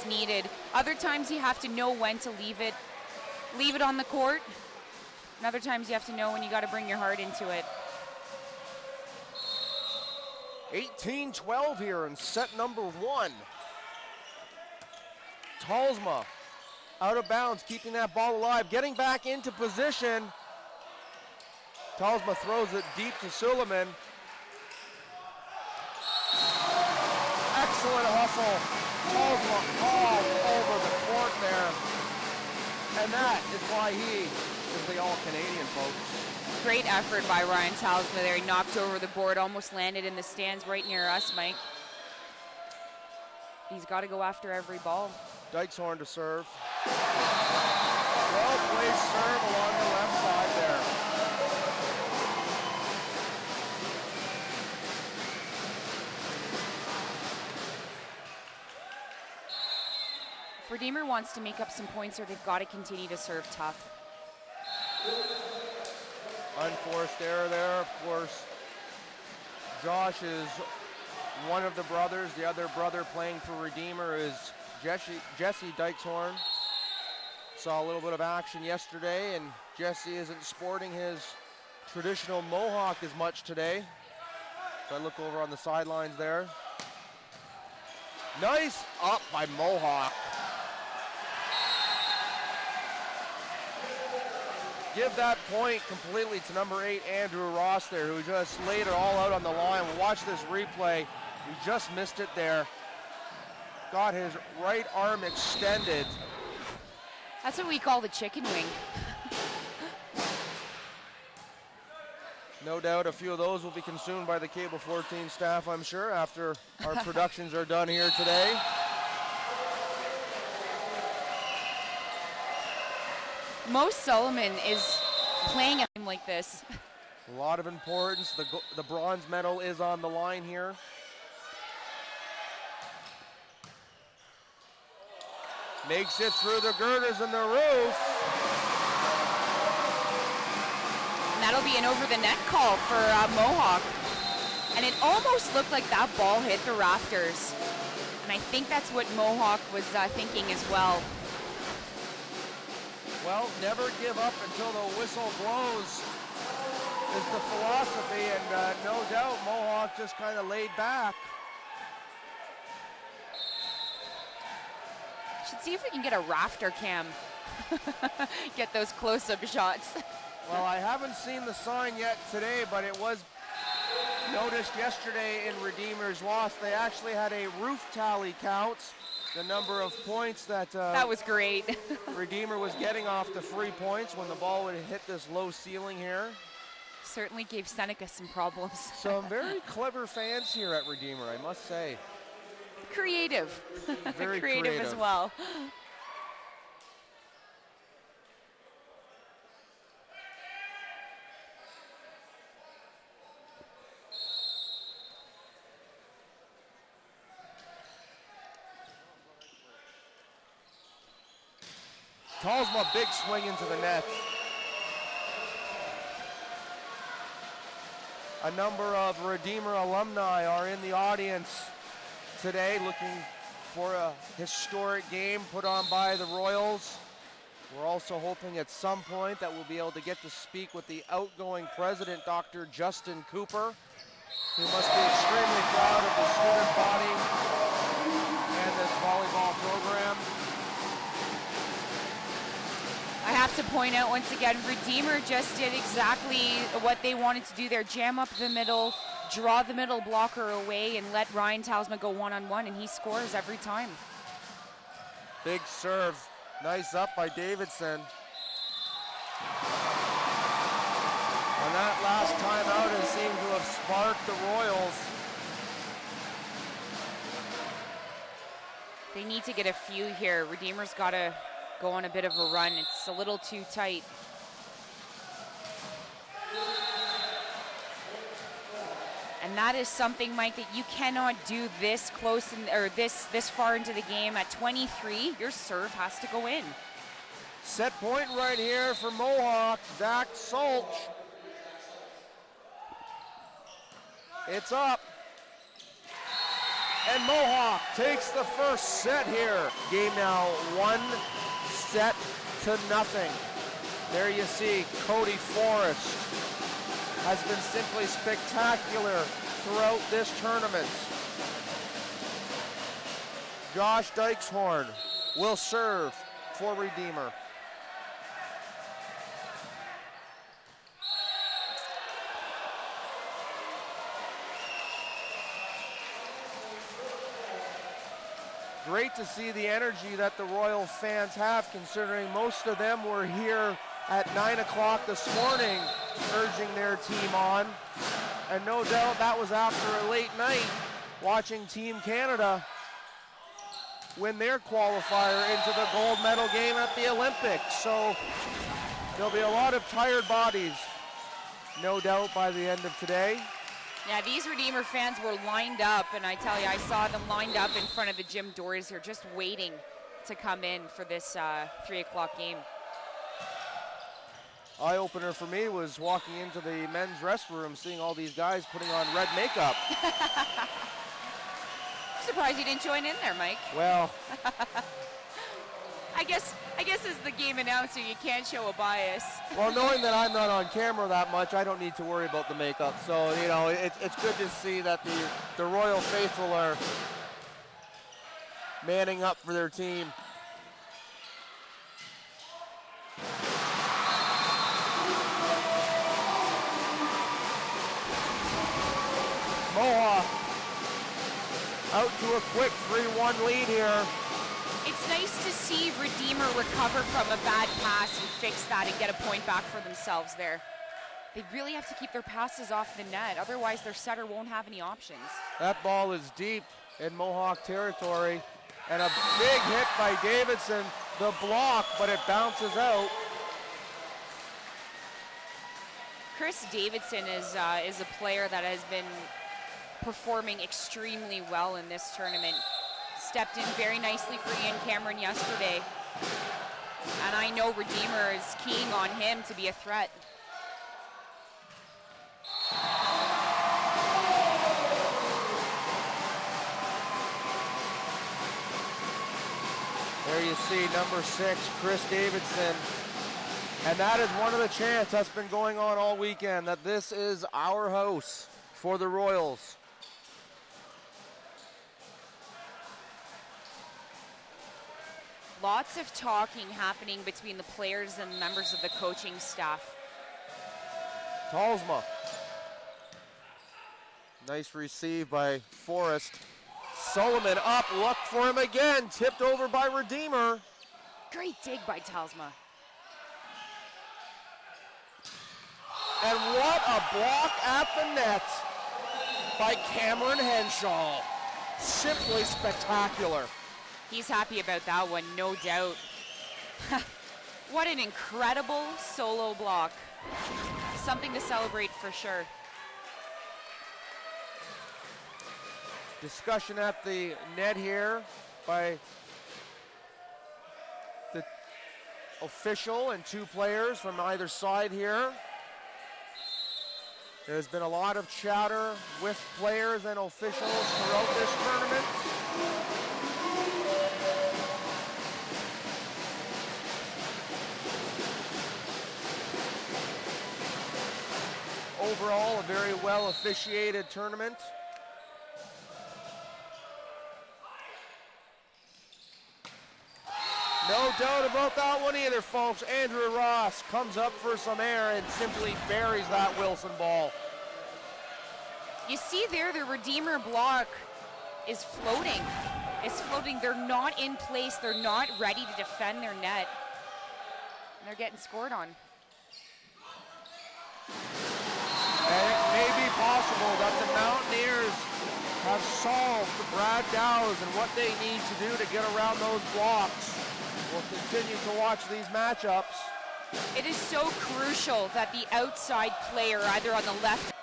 needed. Other times you have to know when to leave it on the court. And other times you have to know when you got to bring your heart into it. 18-12 here in set number 1. Talsma out of bounds, keeping that ball alive, getting back into position. Talsma throws it deep to Suleiman. Excellent hustle. Talsma all over the court there. And that is why he is the All-Canadian, folks. Great effort by Ryan Talsma there. He knocked over the board, almost landed in the stands right near us, Mike. He's got to go after every ball. Dykeshorn to serve. Well-placed serve along the left side there. If Redeemer wants to make up some points, or they've got to continue to serve tough. Unforced error there, of course. Josh is one of the brothers. The other brother playing for Redeemer is Jesse Dykeshorn. Saw a little bit of action yesterday, and Jesse isn't sporting his traditional Mohawk as much today. So I look over on the sidelines there. Nice up by Mohawk. Give that point completely to number 8, Andrew Ross there, who just laid it all out on the line. Watch this replay. He just missed it there. Got his right arm extended. That's what we call the chicken wing. No doubt a few of those will be consumed by the Cable 14 staff, I'm sure, after our productions are done here today. Mo Solomon is playing a game like this. A lot of importance. The bronze medal is on the line here. Makes it through the girders and the roof. And that'll be an over-the-net call for Mohawk. And it almost looked like that ball hit the rafters. And I think that's what Mohawk was thinking as well. Well, never give up until the whistle blows is the philosophy, and no doubt Mohawk just kind of laid back. Should see if we can get a rafter cam. Get those close-up shots. Well, I haven't seen the sign yet today, but it was noticed yesterday in Redeemer's loss. They actually had a roof tally count, the number of points that that was great. Redeemer was getting off the free points when the ball would hit this low ceiling here. Certainly gave Seneca some problems. Some very clever fans here at Redeemer, I must say. Creative. Very creative as well. Talsma, big swing into the net. A number of Redeemer alumni are in the audience today looking for a historic game put on by the Royals. We're also hoping at some point that we'll be able to get to speak with the outgoing president, Dr. Justin Cooper, who must be extremely proud of the student body and this volleyball program. I have to point out once again, Redeemer just did exactly what they wanted to do there. Jam up the middle, draw the middle blocker away, and let Ryan Talsma go one-on-one, and he scores every time. Big serve. Nice up by Davidson. And that last timeout has seemed to have sparked the Royals. They need to get a few here. Redeemer's got to go on a bit of a run. It's a little too tight. And that is something, Mike, that you cannot do this close or this far into the game. At 23, your serve has to go in. Set point right here for Mohawk, Zach Solch. It's up. And Mohawk takes the first set here. Game now 1-0. There you see Cody Forrest has been simply spectacular throughout this tournament. Josh Dykeshorn will serve for Redeemer. Great to see the energy that the Royal fans have, considering most of them were here at 9 o'clock this morning urging their team on. And no doubt that was after a late night watching Team Canada win their qualifier into the gold medal game at the Olympics. So there'll be a lot of tired bodies, no doubt, by the end of today. Yeah, these Redeemer fans were lined up, and I tell you, I saw them lined up in front of the gym doors here, just waiting to come in for this 3 o'clock game. Eye-opener for me was walking into the men's restroom, seeing all these guys putting on red makeup. I'm surprised you didn't join in there, Mike. Well, I guess as the game announcer, you can't show a bias. Well, knowing that I'm not on camera that much, I don't need to worry about the makeup. So, you know, it's good to see that the Royal faithful are manning up for their team. Mohawk out to a quick 3-1 lead here. It's nice to see Redeemer recover from a bad pass and fix that and get a point back for themselves there. They really have to keep their passes off the net, otherwise their setter won't have any options. That ball is deep in Mohawk territory, and a big hit by Davidson, the block, but it bounces out. Chris Davidson is a player that has been performing extremely well in this tournament. Stepped in very nicely for Ian Cameron yesterday. And I know Redeemer is keying on him to be a threat. There you see number 6, Chris Davidson. And that is one of the chants that's been going on all weekend, that this is our house for the Royals. Lots of talking happening between the players and members of the coaching staff. Talsma. Nice receive by Forrest. Solomon up, look for him again, tipped over by Redeemer. Great dig by Talsma. And what a block at the net by Cameron Henshaw. Simply spectacular. He's happy about that one, no doubt. What an incredible solo block. Something to celebrate for sure. Discussion at the net here by the official and 2 players from either side here. There's been a lot of chatter with players and officials throughout this tournament. Overall, a very well officiated tournament. No doubt about that one either, folks. Andrew Ross comes up for some air and simply buries that Wilson ball. You see there, the Redeemer block is floating. It's floating. They're not in place. They're not ready to defend their net. And they're getting scored on. And it may be possible that the Mountaineers have solved Brad Dow's and what they need to do to get around those blocks. We'll continue to watch these matchups. It is so crucial that the outside player, either on the left